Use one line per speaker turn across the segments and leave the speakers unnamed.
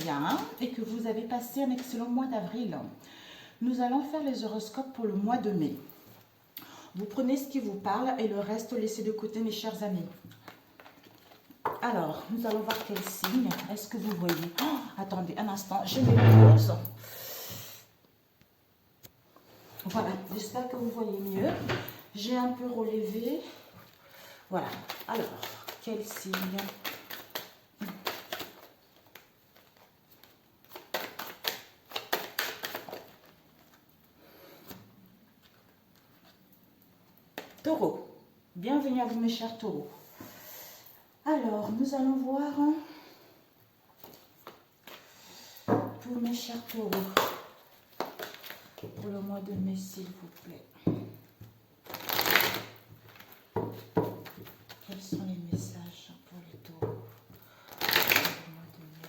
bien et que vous avez passé un excellent mois d'avril. Nous allons faire les horoscopes pour le mois de mai. Vous prenez ce qui vous parle et le reste laissez de côté, mes chers amis. Alors, nous allons voir quel signe. Est-ce que vous voyez? Oh, attendez un instant, je me pose. Voilà, j'espère que vous voyez mieux. J'ai un peu relevé. Voilà. Alors, quel signe? Taureau. Bienvenue à vous, mes chers taureaux. Alors, nous allons voir pour mes chers taureaux. Pour le mois de mai, s'il vous plaît. Quels sont les messages pour les taureaux pour le mois de mai?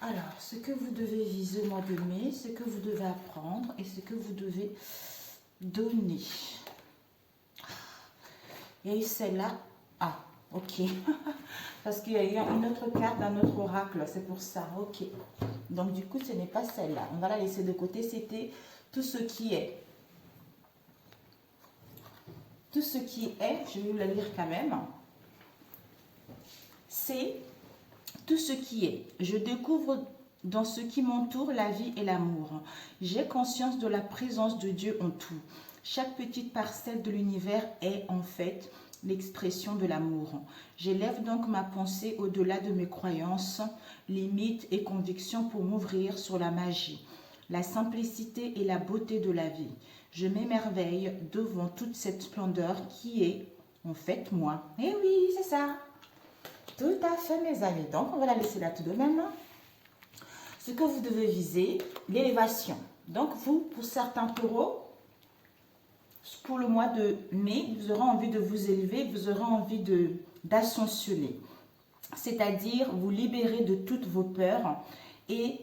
Alors, ce que vous devez viser au mois de mai, ce que vous devez apprendre et ce que vous devez donner. Il y a eu celle-là. Ah, ok. Parce qu'il y a eu une autre carte d'un autre oracle, c'est pour ça. Ok. Donc, du coup, ce n'est pas celle-là. On va la laisser de côté. C'était tout ce qui est. Tout ce qui est, je vais vous la lire quand même. C'est tout ce qui est. Je découvre dans ce qui m'entoure la vie et l'amour. J'ai conscience de la présence de Dieu en tout. Chaque petite parcelle de l'univers est en fait l'expression de l'amour. J'élève donc ma pensée au-delà de mes croyances, limites et convictions pour m'ouvrir sur la magie, la simplicité et la beauté de la vie. Je m'émerveille devant toute cette splendeur qui est en fait moi. Eh oui, c'est ça. Tout à fait, mes amis. Donc, on va la laisser là tout de même. Ce que vous devez viser, l'élévation. Donc, vous, pour certains taureaux, pour le mois de mai, vous aurez envie de vous élever, vous aurez envie d'ascensionner. C'est-à-dire, vous libérer de toutes vos peurs et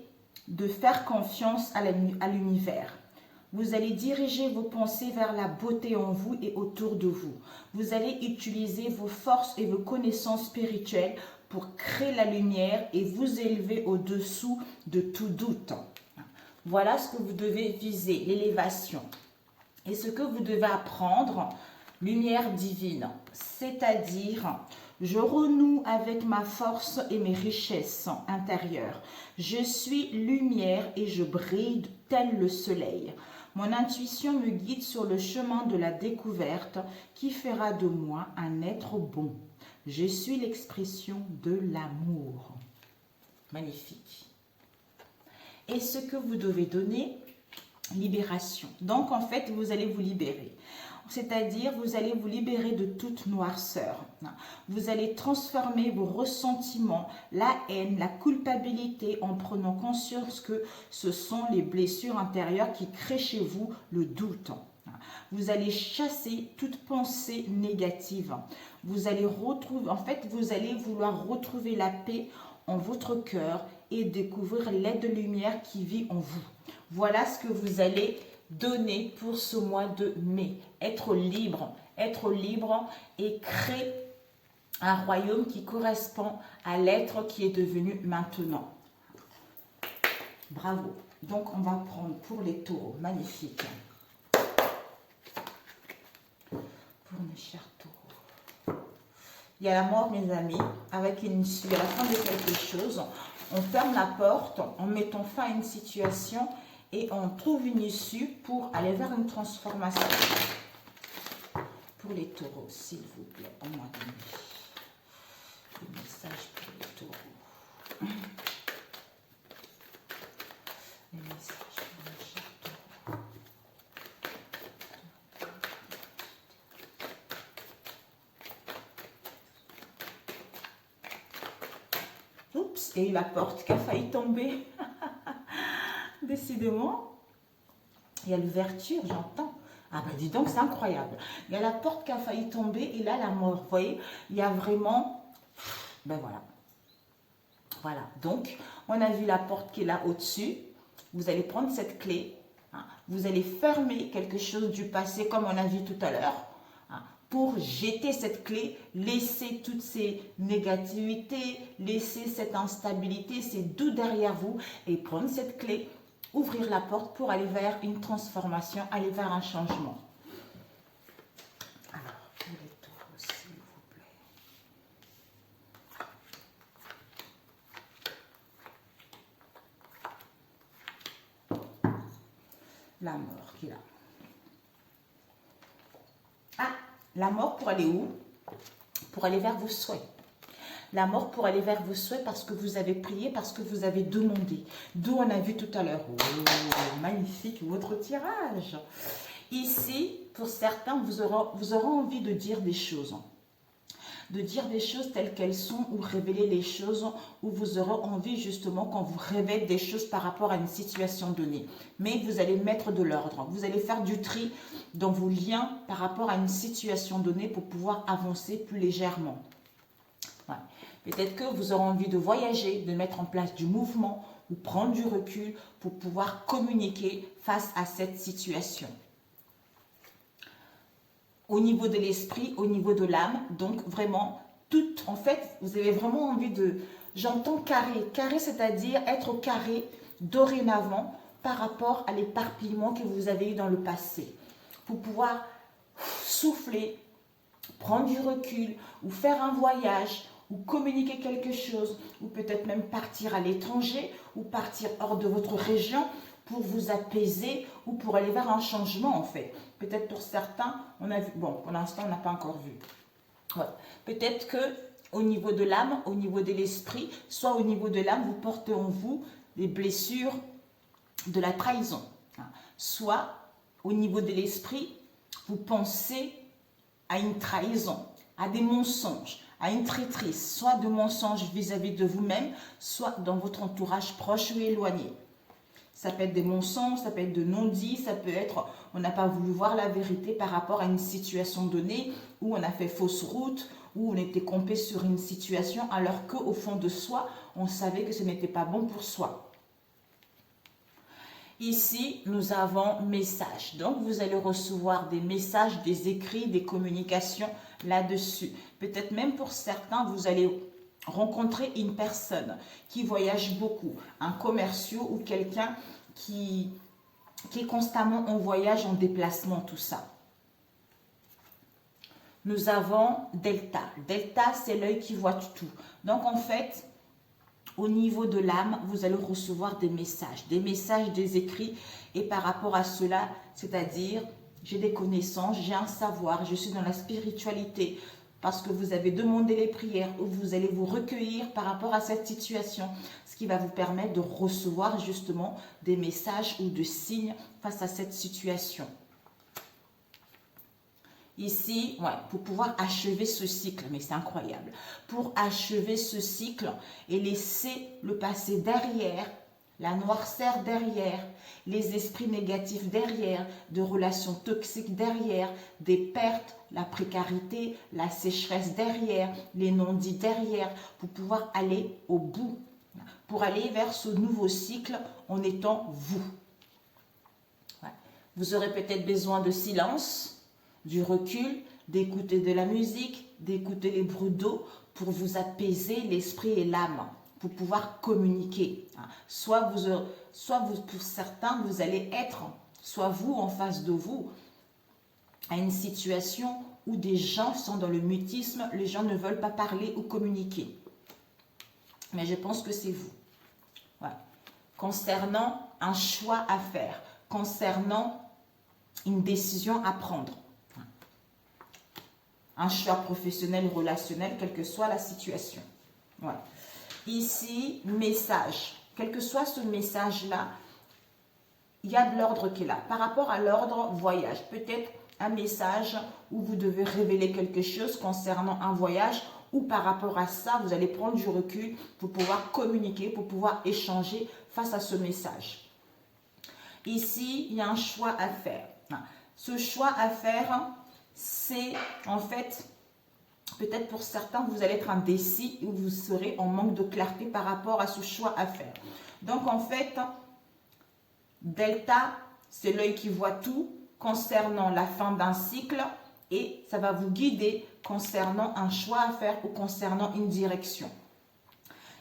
de faire confiance à l'univers. Vous allez diriger vos pensées vers la beauté en vous et autour de vous. Vous allez utiliser vos forces et vos connaissances spirituelles pour créer la lumière et vous élever au-dessous de tout doute. Voilà ce que vous devez viser, l'élévation. Et ce que vous devez apprendre, lumière divine, c'est-à-dire je renoue avec ma force et mes richesses intérieures. Je suis lumière et je brille tel le soleil. Mon intuition me guide sur le chemin de la découverte qui fera de moi un être bon. Je suis l'expression de l'amour. Magnifique. Et ce que vous devez donner, libération. Donc, en fait, vous allez vous libérer. C'est-à-dire, vous allez vous libérer de toute noirceur. Vous allez transformer vos ressentiments, la haine, la culpabilité en prenant conscience que ce sont les blessures intérieures qui créent chez vous le doute. Vous allez chasser toute pensée négative. Vous allez retrouver, en fait, vous allez vouloir retrouver la paix en votre cœur et découvrir l'aide de lumière qui vit en vous. Voilà ce que vous allez donner pour ce mois de mai. Être libre et créer un royaume qui correspond à l'être qui est devenu maintenant. Bravo. Donc, on va prendre pour les taureaux. Magnifique. Pour mes chers taureaux. Il y a la mort, mes amis, avec une issue. À la fin de quelque chose, on ferme la porte en mettant fin à une situation et on trouve une issue pour aller vers une transformation. Pour les taureaux, s'il vous plaît, au mois de mai. Des messages pour les taureaux. Les messages pour les chers taureaux. Oups, il y a eu la porte qui a failli tomber. Décidément, il y a l'ouverture, j'entends. Ah ben dis donc, c'est incroyable. Il y a la porte qui a failli tomber et là la mort. Vous voyez, il y a vraiment... Ben voilà. Voilà. Donc, on a vu la porte qui est là au-dessus. Vous allez prendre cette clé. Hein, vous allez fermer quelque chose du passé comme on a vu tout à l'heure. Hein, pour jeter cette clé, laisser toutes ces négativités, laisser cette instabilité, ces doutes derrière vous et prendre cette clé, ouvrir la porte pour aller vers une transformation, aller vers un changement. Alors, pour les tours, s'il vous plaît. La mort qui est là. Ah, la mort pour aller où? Pour aller vers vos souhaits. La mort pour aller vers vos souhaits parce que vous avez prié, parce que vous avez demandé. D'où on a vu tout à l'heure. Oh, magnifique votre tirage. Ici, pour certains, vous aurez envie de dire des choses. De dire des choses telles qu'elles sont ou révéler les choses où vous aurez envie justement qu'on vous révèle des choses par rapport à une situation donnée. Mais vous allez mettre de l'ordre. Vous allez faire du tri dans vos liens par rapport à une situation donnée pour pouvoir avancer plus légèrement. Ouais. Peut-être que vous aurez envie de voyager, de mettre en place du mouvement ou prendre du recul pour pouvoir communiquer face à cette situation. Au niveau de l'esprit, au niveau de l'âme, donc vraiment, tout, en fait, vous avez vraiment envie de, j'entends carré, carré c'est-à-dire être au carré dorénavant par rapport à l'éparpillement que vous avez eu dans le passé, pour pouvoir souffler, prendre du recul ou faire un voyage ou communiquer quelque chose ou peut-être même partir à l'étranger ou partir hors de votre région pour vous apaiser ou pour aller vers un changement en fait. Peut-être pour certains, on a vu, bon pour l'instant on n'a pas encore vu. Ouais. Peut-être que au niveau de l'âme, au niveau de l'esprit, soit au niveau de l'âme, vous portez en vous les blessures de la trahison. Soit au niveau de l'esprit, vous pensez à une trahison, à des mensonges, à une traîtrise, soit de mensonges vis-à-vis de vous-même, soit dans votre entourage proche ou éloigné. Ça peut être des mensonges, ça peut être de non-dits, ça peut être on n'a pas voulu voir la vérité par rapport à une situation donnée, où on a fait fausse route, où on était campé sur une situation, alors qu'au fond de soi, on savait que ce n'était pas bon pour soi. Ici, nous avons message. Donc, vous allez recevoir des messages, des écrits, des communications là-dessus. Peut-être même pour certains, vous allez rencontrer une personne qui voyage beaucoup, un commercial ou quelqu'un qui est constamment en voyage, en déplacement, tout ça. Nous avons Delta. Delta, c'est l'œil qui voit tout. Donc, en fait, au niveau de l'âme, vous allez recevoir des messages, des écrits. Et par rapport à cela, c'est-à-dire, j'ai des connaissances, j'ai un savoir, je suis dans la spiritualité, parce que vous avez demandé les prières, où vous allez vous recueillir par rapport à cette situation, ce qui va vous permettre de recevoir justement des messages ou de signes face à cette situation. Ici, ouais, pour pouvoir achever ce cycle, mais c'est incroyable, pour achever ce cycle et laisser le passé derrière, la noirceur derrière, les esprits négatifs derrière, de relations toxiques derrière, des pertes, la précarité, la sécheresse derrière, les non-dits derrière, pour pouvoir aller au bout, pour aller vers ce nouveau cycle en étant vous. Ouais. Vous aurez peut-être besoin de silence, du recul, d'écouter de la musique, d'écouter les bruits d'eau pour vous apaiser l'esprit et l'âme, pour pouvoir communiquer. Soit pour certains, vous allez être, soit vous en face de vous, à une situation où des gens sont dans le mutisme, les gens ne veulent pas parler ou communiquer. Mais je pense que c'est vous. Ouais. Concernant un choix à faire, concernant une décision à prendre. Un choix professionnel, relationnel, quelle que soit la situation. Voilà. Ici, message. Quel que soit ce message-là, il y a de l'ordre qui est là. Par rapport à l'ordre voyage, peut-être un message où vous devez révéler quelque chose concernant un voyage, ou par rapport à ça, vous allez prendre du recul pour pouvoir communiquer, pour pouvoir échanger face à ce message. Ici, il y a un choix à faire. Ce choix à faire, c'est en fait, peut-être pour certains, vous allez être indécis ou vous serez en manque de clarté par rapport à ce choix à faire. Donc en fait, Delta, c'est l'œil qui voit tout concernant la fin d'un cycle et ça va vous guider concernant un choix à faire ou concernant une direction.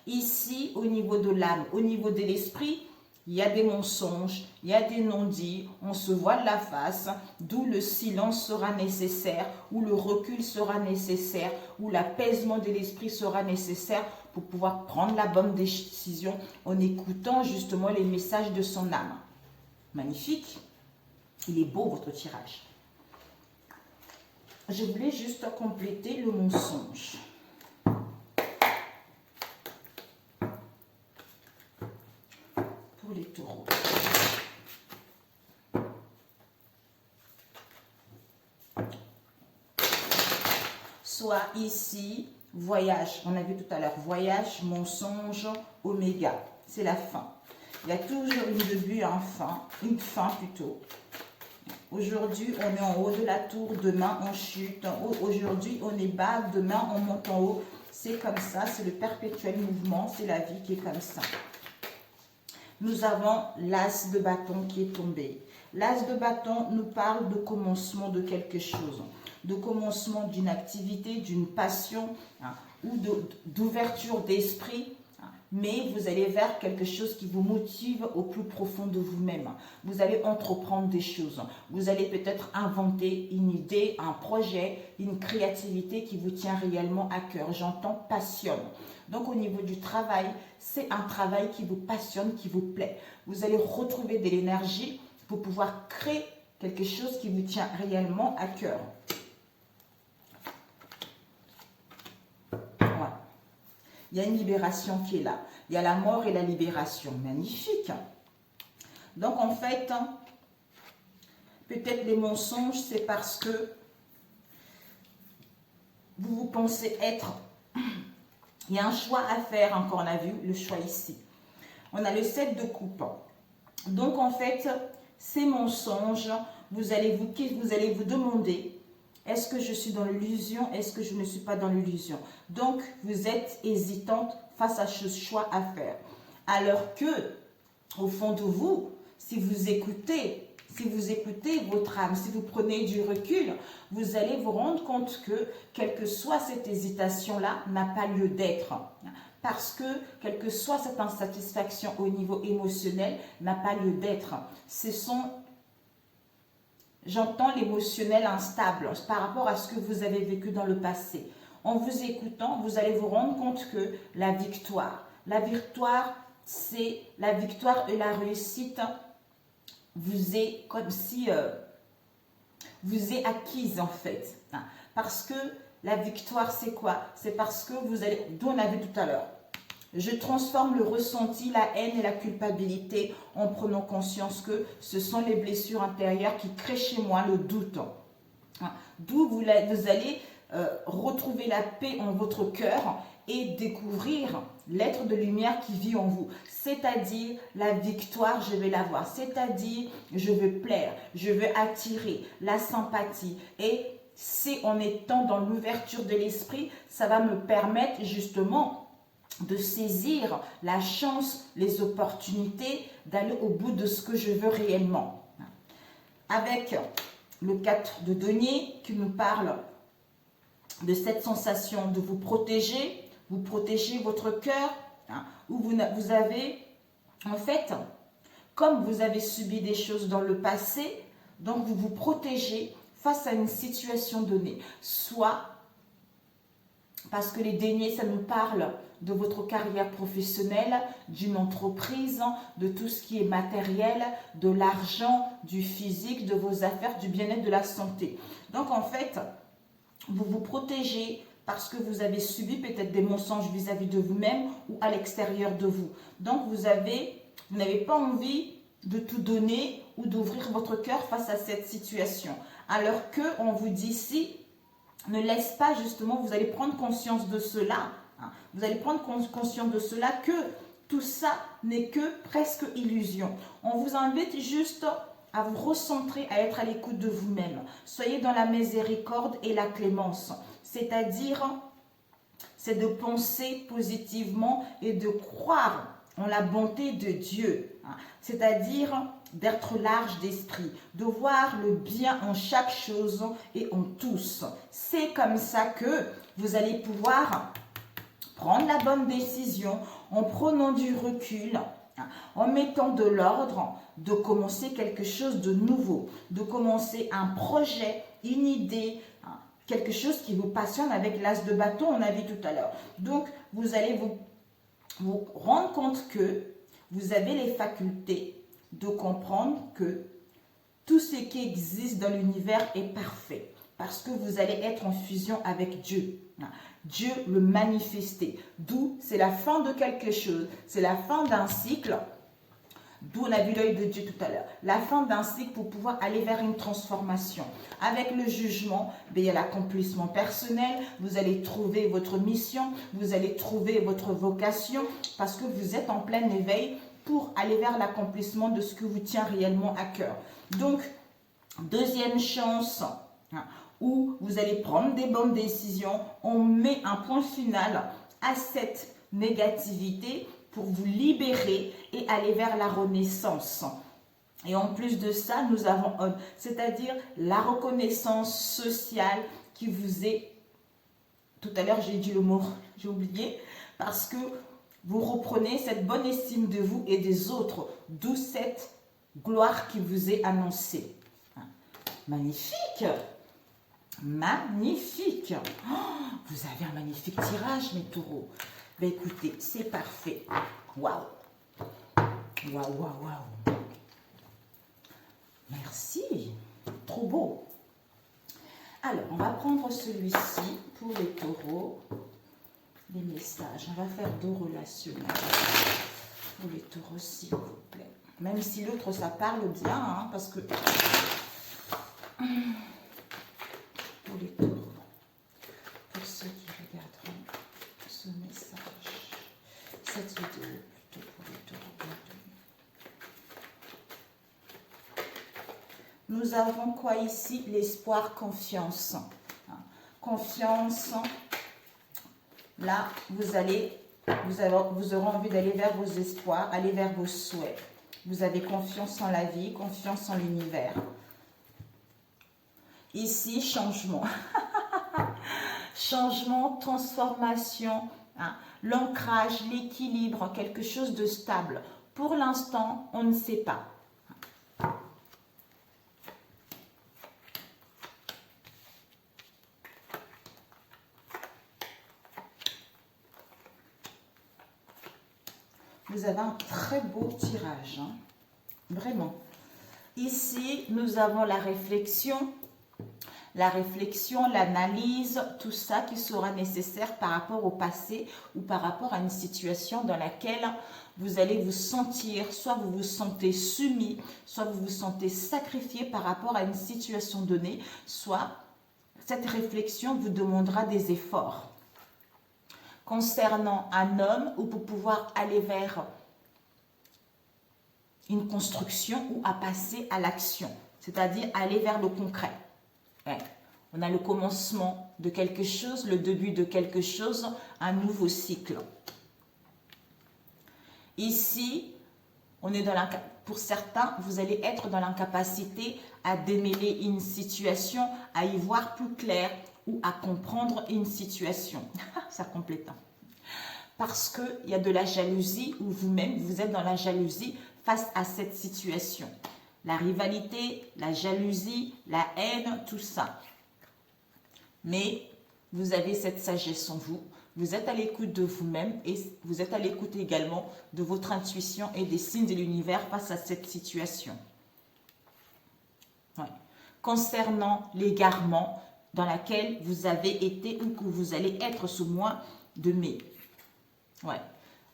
Ici, au niveau de l'âme, au niveau de l'esprit, il y a des mensonges, il y a des non-dits, on se voile la face, d'où le silence sera nécessaire, où le recul sera nécessaire, où l'apaisement de l'esprit sera nécessaire pour pouvoir prendre la bonne décision en écoutant justement les messages de son âme. Magnifique, il est beau votre tirage. Je voulais juste compléter le mensonge. Pour les taureaux. Soit ici, voyage, on a vu tout à l'heure, voyage, mensonge, oméga, c'est la fin. Il y a toujours une début, une fin plutôt. Aujourd'hui, on est en haut de la tour, demain on chute. Aujourd'hui, on est bas, demain on monte en haut. C'est comme ça, c'est le perpétuel mouvement, c'est la vie qui est comme ça. Nous avons l'as de bâton qui est tombé. L'as de bâton nous parle de commencement de quelque chose, de commencement d'une activité, d'une passion ou d'ouverture d'esprit. Mais vous allez vers quelque chose qui vous motive au plus profond de vous-même. Vous allez entreprendre des choses. Vous allez peut-être inventer une idée, un projet, une créativité qui vous tient réellement à cœur. J'entends passionne. Donc au niveau du travail, c'est un travail qui vous passionne, qui vous plaît. Vous allez retrouver de l'énergie pour pouvoir créer quelque chose qui vous tient réellement à cœur. Voilà. Il y a une libération qui est là. Il y a la mort et la libération. Magnifique. Donc en fait, peut-être les mensonges, c'est parce que vous pensez être... Il y a un choix à faire, encore on a vu le choix ici. On a le 7 de coupe. Donc en fait, ces mensonges, vous allez vous demander, est-ce que je suis dans l'illusion? Est-ce que je ne suis pas dans l'illusion? Donc, vous êtes hésitante face à ce choix à faire. Alors que, au fond de vous, si vous écoutez votre âme, si vous prenez du recul, vous allez vous rendre compte que, quelle que soit cette hésitation-là, n'a pas lieu d'être. Parce que, quelle que soit cette insatisfaction au niveau émotionnel, n'a pas lieu d'être. Ce sont... J'entends l'émotionnel instable par rapport à ce que vous avez vécu dans le passé. En vous écoutant, vous allez vous rendre compte que la victoire, c'est la victoire et la réussite vous est comme si vous est acquise en fait. Parce que la victoire, c'est quoi? C'est parce que vous allez, d'où on a vu tout à l'heure, je transforme le ressenti, la haine et la culpabilité en prenant conscience que ce sont les blessures intérieures qui créent chez moi le doute. D'où vous allez retrouver la paix en votre cœur et découvrir l'être de lumière qui vit en vous. C'est-à-dire la victoire, je vais l'avoir. C'est-à-dire je veux plaire, je veux attirer la sympathie. Et c'est en étant dans l'ouverture de l'esprit, ça va me permettre justement de saisir la chance, les opportunités, d'aller au bout de ce que je veux réellement. Avec le 4 de denier qui nous parle de cette sensation de vous protégez votre cœur, où vous avez, en fait, comme vous avez subi des choses dans le passé, donc vous vous protégez face à une situation donnée. Soit parce que les deniers, ça nous parle de votre carrière professionnelle, d'une entreprise, de tout ce qui est matériel, de l'argent, du physique, de vos affaires, du bien-être, de la santé. Donc en fait, vous vous protégez parce que vous avez subi peut-être des mensonges vis-à-vis de vous-même ou à l'extérieur de vous. Donc vous n'avez pas envie de tout donner ou d'ouvrir votre cœur face à cette situation. Alors qu'on vous dit ici, ne laisse pas justement, vous allez prendre conscience de cela. Vous allez prendre conscience de cela que tout ça n'est que presque illusion. On vous invite juste à vous recentrer, à être à l'écoute de vous-même. Soyez dans la miséricorde et la clémence, c'est-à-dire, c'est de penser positivement et de croire en la bonté de Dieu, c'est-à-dire d'être large d'esprit, de voir le bien en chaque chose et en tous. C'est comme ça que vous allez pouvoir prendre la bonne décision en prenant du recul, en mettant de l'ordre, de commencer quelque chose de nouveau, de commencer un projet, une idée, quelque chose qui vous passionne avec l'as de bâton, on a vu tout à l'heure. Donc, vous allez vous rendre compte que vous avez les facultés de comprendre que tout ce qui existe dans l'univers est parfait parce que vous allez être en fusion avec Dieu. Dieu le manifester. D'où c'est la fin de quelque chose, c'est la fin d'un cycle. D'où on a vu l'œil de Dieu tout à l'heure. La fin d'un cycle pour pouvoir aller vers une transformation. Avec le jugement, il y a l'accomplissement personnel. Vous allez trouver votre mission. Vous allez trouver votre vocation parce que vous êtes en plein éveil pour aller vers l'accomplissement de ce que vous tient réellement à cœur. Donc, deuxième chance où vous allez prendre des bonnes décisions. On met un point final à cette négativité pour vous libérer et aller vers la renaissance. Et en plus de ça, nous avons, c'est-à-dire la reconnaissance sociale qui vous est, tout à l'heure j'ai dit le mot, j'ai oublié, parce que vous reprenez cette bonne estime de vous et des autres, d'où cette gloire qui vous est annoncée. Magnifique! Magnifique! Oh, vous avez un magnifique tirage, mes taureaux. Ben écoutez, c'est parfait. Waouh! Waouh, waouh, waouh! Merci! Trop beau! Alors, on va prendre celui-ci pour les taureaux. Les messages. On va faire deux relationnels pour les taureaux, s'il vous plaît. Même si l'autre, ça parle bien, hein, parce que... Pour les taureaux, pour ceux qui regarderont ce message, cette vidéo plutôt pour les taureaux. Nous avons quoi ici? L'espoir, confiance. Confiance. Là, vous aurez envie d'aller vers vos espoirs, aller vers vos souhaits. Vous avez confiance en la vie, confiance en l'univers. Ici, changement. Changement, transformation, l'ancrage, l'équilibre, quelque chose de stable. Pour l'instant, on ne sait pas. Vous avez un très beau tirage, hein. Vraiment. Ici, nous avons la réflexion, l'analyse, tout ça qui sera nécessaire par rapport au passé ou par rapport à une situation dans laquelle vous allez vous sentir, soit vous vous sentez soumis, soit vous vous sentez sacrifié par rapport à une situation donnée, soit cette réflexion vous demandera des efforts. Concernant un homme, ou pour pouvoir aller vers une construction ou à passer à l'action, c'est-à-dire aller vers le concret. Ouais. On a le commencement de quelque chose, le début de quelque chose, un nouveau cycle. Ici, on est pour certains, vous allez être dans l'incapacité à démêler une situation, à y voir plus clair ou à comprendre une situation. Ça complète. Parce qu'il y a de la jalousie ou vous-même, vous êtes dans la jalousie face à cette situation. La rivalité, la jalousie, la haine, tout ça. Mais vous avez cette sagesse en vous. Vous êtes à l'écoute de vous-même et vous êtes à l'écoute également de votre intuition et des signes de l'univers face à cette situation. Ouais. Concernant l'égarement dans laquelle vous avez été ou que vous allez être ce mois de mai. Ouais.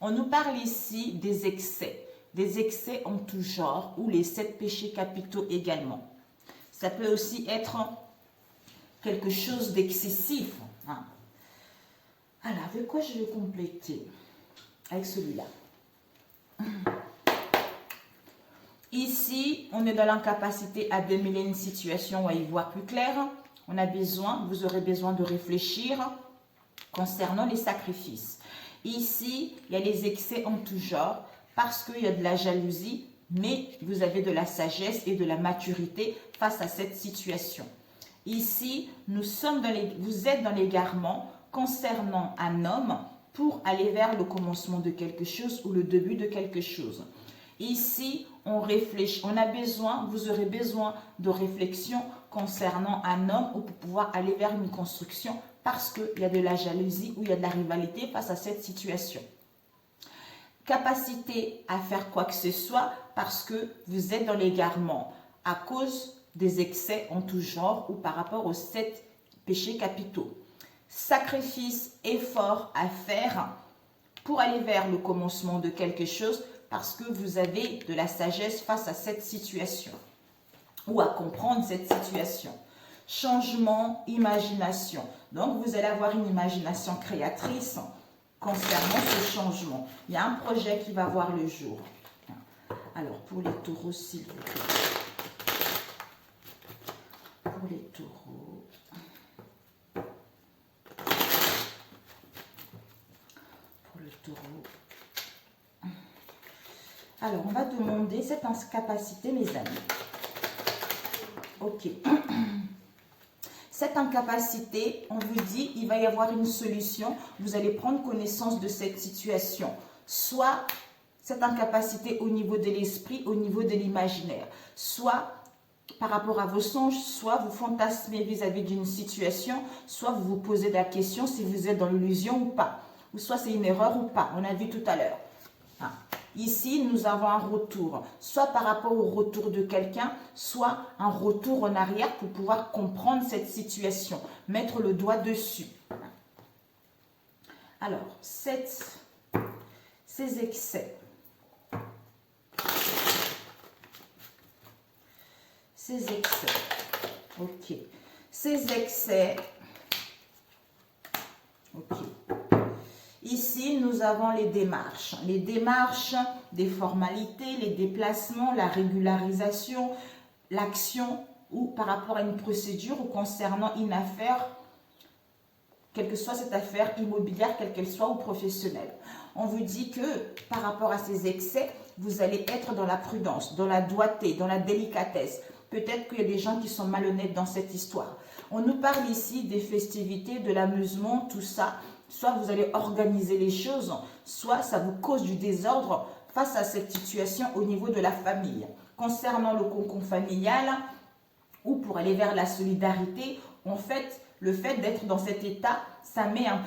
On nous parle ici des excès en tout genre ou les 7 péchés capitaux également. Ça peut aussi être quelque chose d'excessif. Hein. Alors, avec quoi je vais compléter? Avec celui-là. Ici, on est dans l'incapacité à démêler une situation ou à y voir plus clair. Vous aurez besoin de réfléchir concernant les sacrifices. Ici, il y a les excès en tout genre parce qu'il y a de la jalousie, mais vous avez de la sagesse et de la maturité face à cette situation. Ici, vous êtes dans l'égarement concernant un homme pour aller vers le commencement de quelque chose ou le début de quelque chose. Ici, on réfléchit, vous aurez besoin de réflexion concernant un homme ou pour pouvoir aller vers une construction parce qu'il y a de la jalousie ou il y a de la rivalité face à cette situation. Capacité à faire quoi que ce soit parce que vous êtes dans l'égarement à cause des excès en tout genre ou par rapport aux 7 péchés capitaux. Sacrifice, effort à faire pour aller vers le commencement de quelque chose parce que vous avez de la sagesse face à cette situation ou à comprendre cette situation. Changement, imagination. Donc, vous allez avoir une imagination créatrice concernant ce changement. Il y a un projet qui va voir le jour. Alors, pour les taureaux, s'il vous plaît. Pour les taureaux. Pour le taureau. Alors, on va demander cette incapacité, mes amis. Ok. Cette incapacité, on vous dit, il va y avoir une solution. Vous allez prendre connaissance de cette situation. Soit cette incapacité au niveau de l'esprit, au niveau de l'imaginaire. Soit par rapport à vos songes, soit vous fantasmez vis-à-vis d'une situation, soit vous vous posez la question si vous êtes dans l'illusion ou pas. Ou soit c'est une erreur ou pas. On a vu tout à l'heure. Ici, nous avons un retour, soit par rapport au retour de quelqu'un, soit un retour en arrière pour pouvoir comprendre cette situation, mettre le doigt dessus. Alors, ces excès. Ok. Ces excès. Ok. Ici, nous avons les démarches. Les démarches, des formalités, les déplacements, la régularisation, l'action ou par rapport à une procédure ou concernant une affaire, quelle que soit cette affaire immobilière, quelle qu'elle soit ou professionnelle. On vous dit que par rapport à ces excès, vous allez être dans la prudence, dans la doigté, dans la délicatesse. Peut-être qu'il y a des gens qui sont malhonnêtes dans cette histoire. On nous parle ici des festivités, de l'amusement, tout ça. Soit vous allez organiser les choses, soit ça vous cause du désordre face à cette situation au niveau de la famille. Concernant le cocon familial ou pour aller vers la solidarité, en fait, le fait d'être dans cet état, ça met un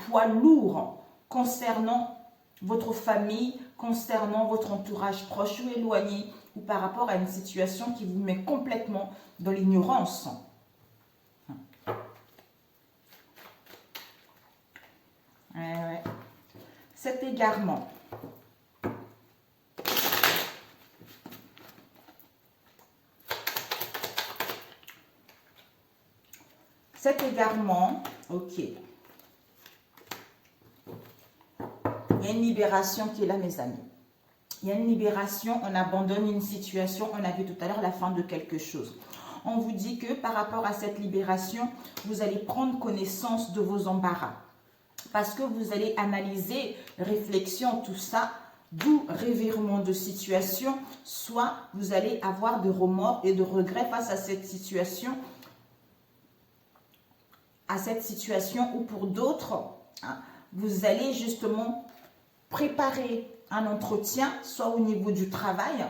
poids lourd concernant votre famille, concernant votre entourage proche ou éloigné, ou par rapport à une situation qui vous met complètement dans l'ignorance. Cet égarement. Cet égarement, ok. Il y a une libération qui est là, mes amis. Il y a une libération, on abandonne une situation, on a vu tout à l'heure la fin de quelque chose. On vous dit que par rapport à cette libération, vous allez prendre connaissance de vos embarras. Parce que vous allez analyser, réflexion, tout ça, d'où revirement de situation, soit vous allez avoir de remords et de regrets face à cette situation ou pour d'autres, vous allez justement préparer un entretien, soit au niveau du travail.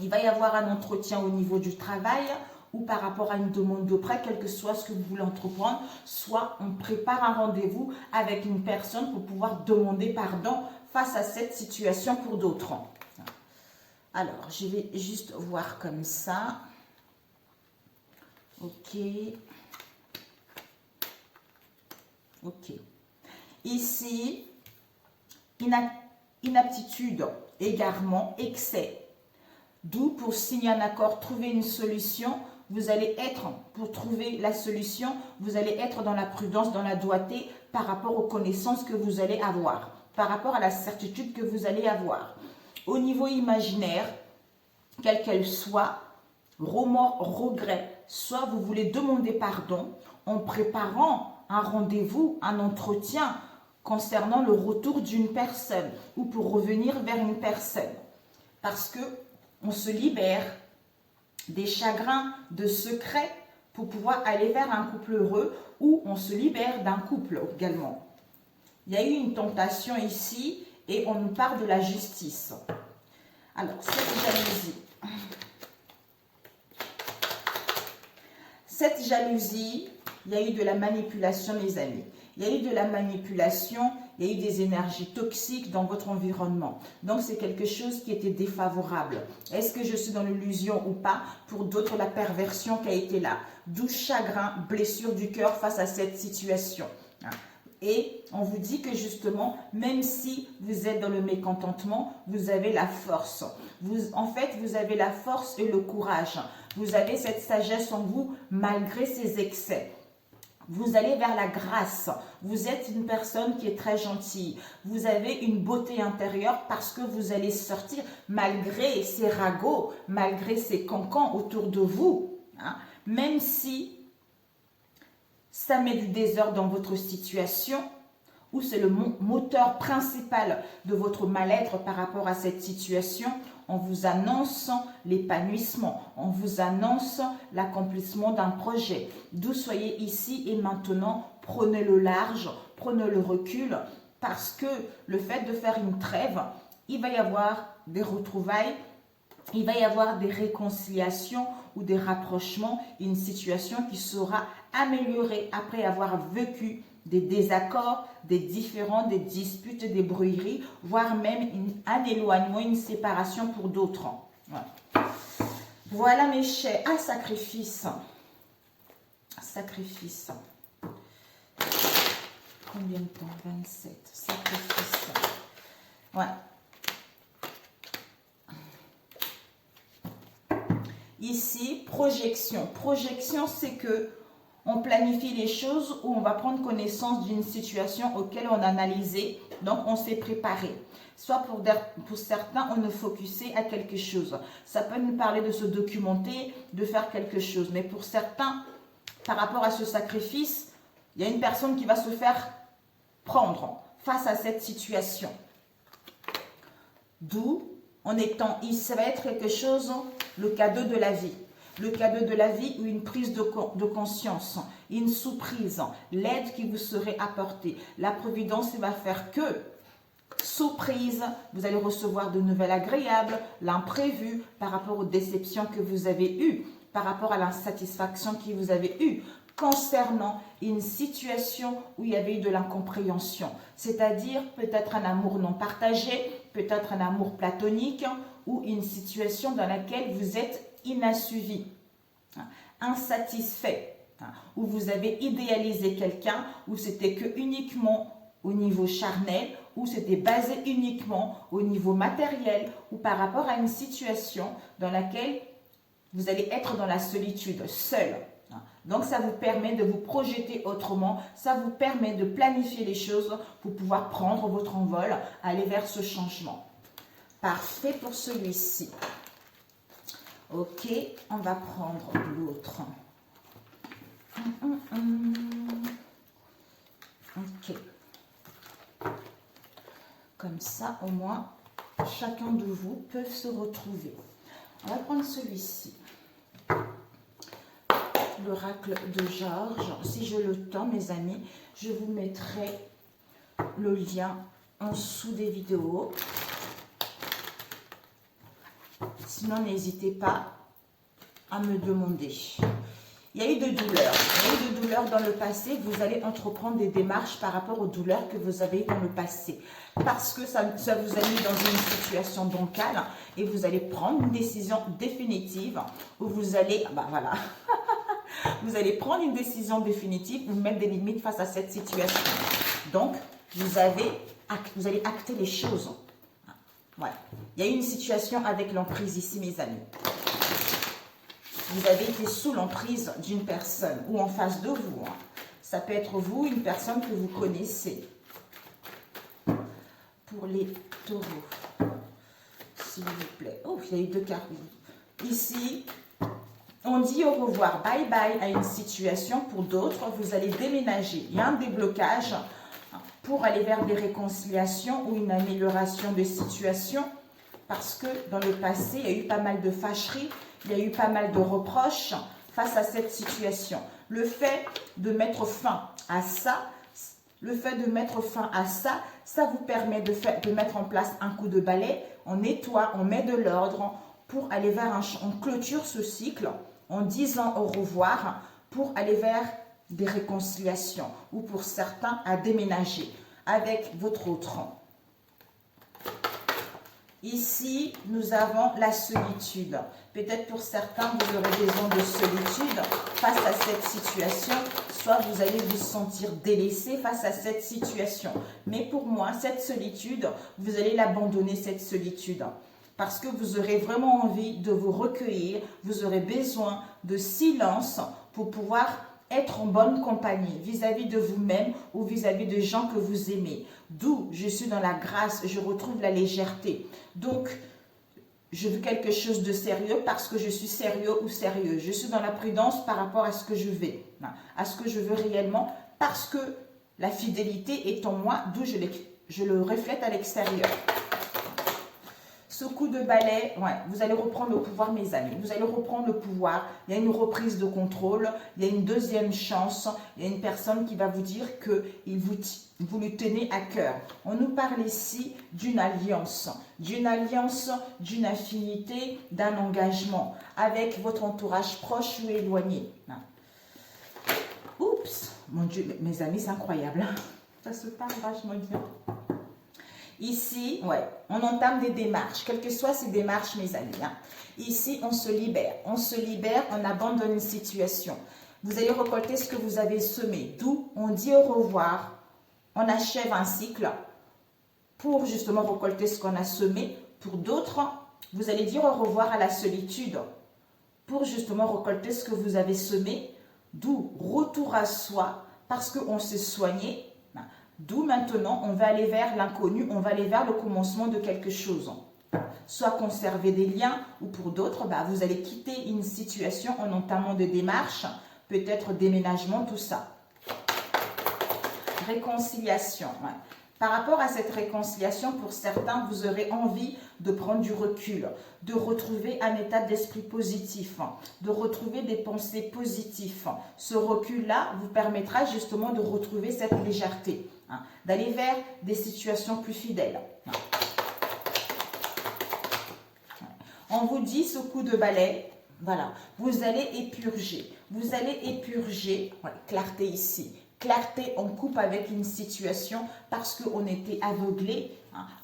Il va y avoir un entretien au niveau du travail ou par rapport à une demande de prêt, quel que soit ce que vous voulez entreprendre, soit on prépare un rendez-vous avec une personne pour pouvoir demander pardon face à cette situation pour d'autres. Alors, je vais juste voir comme ça. Ok. Ok. Ici, inaptitude, égarement, excès. D'où, pour signer un accord, trouver une solution, vous allez être, pour trouver la solution, vous allez être dans la prudence, dans la doigté par rapport aux connaissances que vous allez avoir, par rapport à la certitude que vous allez avoir. Au niveau imaginaire, quelle qu'elle soit, remords, regrets, soit vous voulez demander pardon en préparant un rendez-vous, un entretien concernant le retour d'une personne ou pour revenir vers une personne. Parce que on se libère des chagrins, de secrets pour pouvoir aller vers un couple heureux ou on se libère d'un couple également. Il y a eu une tentation ici et on nous parle de la justice. Alors, cette jalousie, il y a eu de la manipulation, mes amis. Il y a eu de la manipulation, il y a eu des énergies toxiques dans votre environnement. Donc, c'est quelque chose qui était défavorable. Est-ce que je suis dans l'illusion ou pas? Pour d'autres, la perversion qui a été là. D'où chagrin, blessure du cœur face à cette situation. Et on vous dit que justement, même si vous êtes dans le mécontentement, vous avez la force. En fait, vous avez la force et le courage. Vous avez cette sagesse en vous malgré ces excès. Vous allez vers la grâce. Vous êtes une personne qui est très gentille. Vous avez une beauté intérieure parce que vous allez sortir malgré ces ragots, malgré ces cancans autour de vous. Même si ça met du désordre dans votre situation ou c'est le moteur principal de votre mal-être par rapport à cette situation, on vous annonce l'épanouissement, on vous annonce l'accomplissement d'un projet. D'où soyez ici et maintenant, prenez le large, prenez le recul, parce que le fait de faire une trêve, il va y avoir des retrouvailles, il va y avoir des réconciliations ou des rapprochements, une situation qui sera améliorée après avoir vécu des désaccords, des différends, des disputes, des brouilleries, voire même un éloignement, une séparation pour d'autres. Voilà mes chers. Ah, sacrifice. Sacrifice. Combien de temps? 27. Sacrifice. Ouais. Ici, projection. Projection, c'est que on planifie les choses ou on va prendre connaissance d'une situation auquel on a analysé, donc on s'est préparé. Soit pour certains, on est focusé à quelque chose. Ça peut nous parler de se documenter, de faire quelque chose. Mais pour certains, par rapport à ce sacrifice, il y a une personne qui va se faire prendre face à cette situation. D'où, en étant ici, ça va être quelque chose, le cadeau de la vie. Le cadeau de la vie ou une prise de conscience, une surprise, l'aide qui vous serait apportée. La providence va faire que, surprise, vous allez recevoir de nouvelles agréables, l'imprévu par rapport aux déceptions que vous avez eues, par rapport à l'insatisfaction que vous avez eue, concernant une situation où il y avait eu de l'incompréhension. C'est-à-dire peut-être un amour non partagé, peut-être un amour platonique ou une situation dans laquelle vous êtes inassouvi, insatisfait, où vous avez idéalisé quelqu'un, où c'était que uniquement au niveau charnel, où c'était basé uniquement au niveau matériel, ou par rapport à une situation dans laquelle vous allez être dans la solitude, seul. Donc ça vous permet de vous projeter autrement, ça vous permet de planifier les choses pour pouvoir prendre votre envol, aller vers ce changement. Parfait pour celui-ci. Ok, on va prendre l'autre. Ok. Comme ça, au moins, chacun de vous peut se retrouver. On va prendre celui-ci. L'oracle de Georges. Si j'ai le temps, mes amis, je vous mettrai le lien en dessous des vidéos. Sinon, n'hésitez pas à me demander. Il y a eu de douleurs. Il y a eu de douleurs dans le passé. Vous allez entreprendre des démarches par rapport aux douleurs que vous avez eues dans le passé. Parce que ça vous a mis dans une situation bancale et vous allez prendre une décision définitive où vous allez... voilà. Vous allez prendre une décision définitive, vous mettre des limites face à cette situation. Donc, vous allez acter les choses. Ouais. Il y a eu une situation avec l'emprise ici, mes amis. Vous avez été sous l'emprise d'une personne ou en face de vous. Ça peut être vous, une personne que vous connaissez. Pour les taureaux, s'il vous plaît. Oh, il y a eu deux cartes. Ici, on dit au revoir, bye bye à une situation. Pour d'autres, vous allez déménager. Il y a un déblocage pour aller vers des réconciliations ou une amélioration de situation. Parce que dans le passé, il y a eu pas mal de fâcheries, il y a eu pas mal de reproches face à cette situation. Le fait de mettre fin à ça, ça vous permet de mettre en place un coup de balai, on nettoie, on met de l'ordre pour aller vers on clôture ce cycle en disant au revoir pour aller vers des réconciliations ou pour certains à déménager avec votre autre. Ici, nous avons la solitude. Peut-être pour certains, vous aurez besoin de solitude face à cette situation. Soit vous allez vous sentir délaissé face à cette situation. Mais pour moi, cette solitude, vous allez l'abandonner, cette solitude. Parce que vous aurez vraiment envie de vous recueillir. Vous aurez besoin de silence pour pouvoir être en bonne compagnie vis-à-vis de vous-même ou vis-à-vis de gens que vous aimez. D'où je suis dans la grâce, je retrouve la légèreté. Donc, je veux quelque chose de sérieux parce que je suis sérieux ou sérieux. Je suis dans la prudence par rapport à ce que je vais, à ce que je veux réellement, parce que la fidélité est en moi, d'où je le reflète à l'extérieur. Ce coup de balai, ouais, vous allez reprendre le pouvoir, mes amis. Vous allez reprendre le pouvoir. Il y a une reprise de contrôle. Il y a une deuxième chance. Il y a une personne qui va vous dire que vous le tenez à cœur. On nous parle ici d'une alliance, d'une affinité, d'un engagement avec votre entourage proche ou éloigné. Oups, mon Dieu, mes amis, c'est incroyable. Ça se parle vachement bien. Ici, ouais, on entame des démarches, quelles que soient ces démarches, mes amis. Ici, on se libère, on abandonne une situation. Vous allez récolter ce que vous avez semé, d'où on dit au revoir, on achève un cycle pour justement récolter ce qu'on a semé. Pour d'autres, vous allez dire au revoir à la solitude pour justement récolter ce que vous avez semé, d'où retour à soi parce qu'on s'est soigné. D'où maintenant, on va aller vers l'inconnu, on va aller vers le commencement de quelque chose. Soit conserver des liens, ou pour d'autres, vous allez quitter une situation en entamant des démarches, peut-être déménagement, tout ça. Réconciliation. Ouais. Par rapport à cette réconciliation, pour certains, vous aurez envie de prendre du recul, de retrouver un état d'esprit positif, de retrouver des pensées positives. Ce recul-là vous permettra justement de retrouver cette légèreté, d'aller vers des situations plus fidèles. On vous dit ce coup de balai, voilà, vous allez épurger. Vous allez épurger, ouais, clarté ici. Clarté, on coupe avec une situation parce qu'on était aveuglé.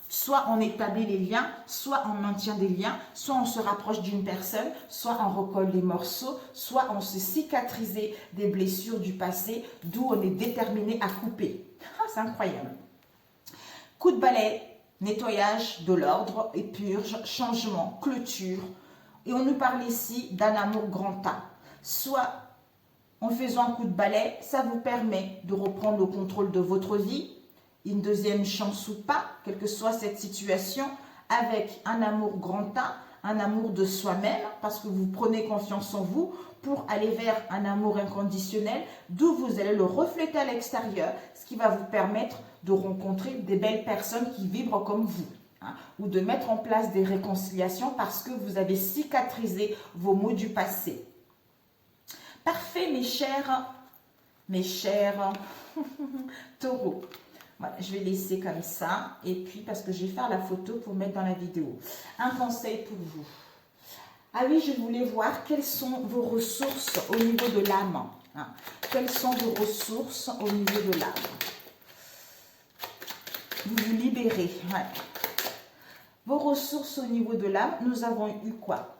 Soit on établit les liens, soit on maintient des liens, soit on se rapproche d'une personne, soit on recolle les morceaux, soit on se cicatrise des blessures du passé, d'où on est déterminé à couper. C'est incroyable. Coup de balai, nettoyage de l'ordre, épurge, changement, clôture. Et on nous parle ici d'un amour grand A. Soit en faisant un coup de balai, ça vous permet de reprendre le contrôle de votre vie, une deuxième chance ou pas, quelle que soit cette situation, avec un amour grand A, un amour de soi-même, parce que vous prenez confiance en vous pour aller vers un amour inconditionnel, d'où vous allez le refléter à l'extérieur, ce qui va vous permettre de rencontrer des belles personnes qui vibrent comme vous. Ou de mettre en place des réconciliations parce que vous avez cicatrisé vos maux du passé. Parfait, mes chers taureaux. Voilà, je vais laisser comme ça. Et puis, parce que je vais faire la photo pour mettre dans la vidéo. Un conseil pour vous. Ah oui, je voulais voir quelles sont vos ressources au niveau de l'âme. Quelles sont vos ressources au niveau de l'âme. Vous vous libérez. Ouais. Vos ressources au niveau de l'âme, nous avons eu quoi?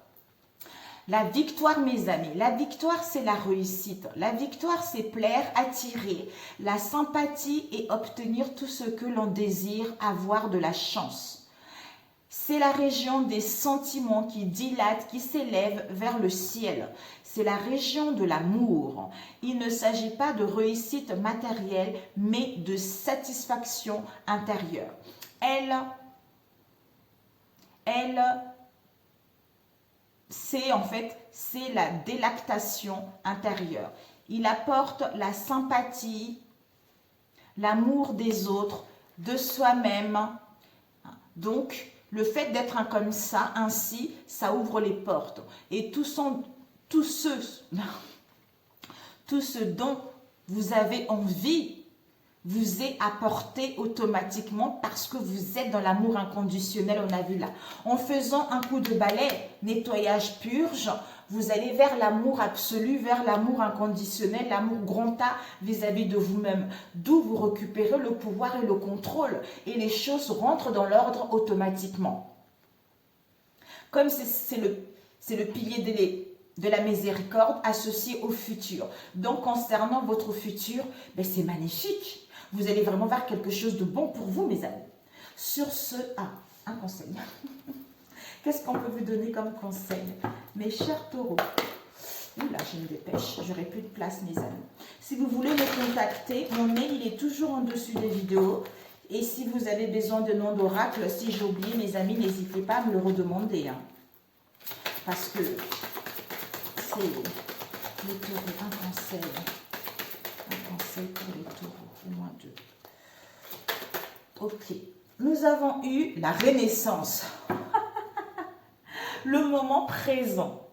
La victoire, mes amis, la victoire, c'est la réussite. La victoire, c'est plaire, attirer, la sympathie et obtenir tout ce que l'on désire, avoir de la chance. C'est la région des sentiments qui dilatent, qui s'élèvent vers le ciel. C'est la région de l'amour. Il ne s'agit pas de réussite matérielle, mais de satisfaction intérieure. Elle c'est en fait, c'est la délactation intérieure. Il apporte la sympathie, l'amour des autres, de soi-même. Donc, le fait d'être comme ça, ainsi, ça ouvre les portes. Et tout ce dont vous avez envie vous est apporté automatiquement parce que vous êtes dans l'amour inconditionnel, on a vu là. En faisant un coup de balai, nettoyage, purge, vous allez vers l'amour absolu, vers l'amour inconditionnel, l'amour grand A vis-à-vis de vous-même. D'où vous récupérez le pouvoir et le contrôle. Et les choses rentrent dans l'ordre automatiquement. Comme c'est le pilier de la miséricorde associé au futur. Donc, concernant votre futur, ben, c'est magnifique. Vous allez vraiment vers quelque chose de bon pour vous, mes amis. Sur ce, un conseil. Qu'est-ce qu'on peut vous donner comme conseil, mes chers taureaux? Oula, je me dépêche, j'aurai plus de place, mes amis. Si vous voulez me contacter, mon mail, il est toujours en dessus des vidéos. Et si vous avez besoin de nom d'oracle, si j'ai oublié, mes amis, n'hésitez pas à me le redemander. Hein. Parce que c'est les taureaux, un conseil. Un conseil pour les taureaux, au moins 2. Ok, nous avons eu la renaissance. Le moment présent.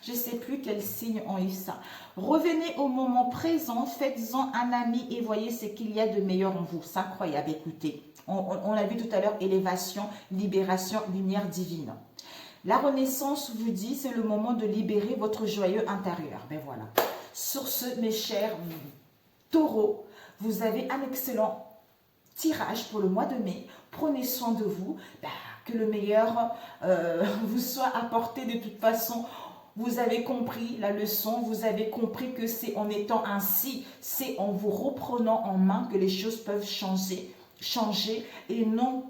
Je ne sais plus quels signes ont eu ça. Revenez au moment présent, faites-en un ami et voyez ce qu'il y a de meilleur en vous. C'est incroyable, écoutez. On a vu tout à l'heure, élévation, libération, lumière divine. La renaissance vous dit, c'est le moment de libérer votre joyeux intérieur. Ben voilà. Sur ce, mes chers taureaux, vous avez un excellent tirage pour le mois de mai. Prenez soin de vous. Ben, que le meilleur vous soit apporté de toute façon. Vous avez compris la leçon, vous avez compris que c'est en étant ainsi, c'est en vous reprenant en main que les choses peuvent changer et non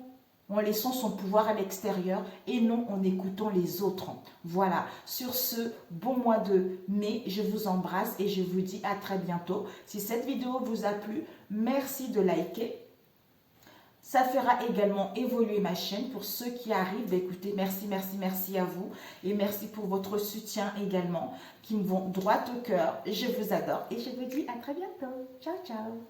en laissant son pouvoir à l'extérieur et non en écoutant les autres. Voilà, sur ce bon mois de mai, je vous embrasse et je vous dis à très bientôt. Si cette vidéo vous a plu, merci de liker. Ça fera également évoluer ma chaîne pour ceux qui arrivent. Écoutez, merci à vous. Et merci pour votre soutien également, qui me vont droit au cœur. Je vous adore et je vous dis à très bientôt. Ciao, ciao.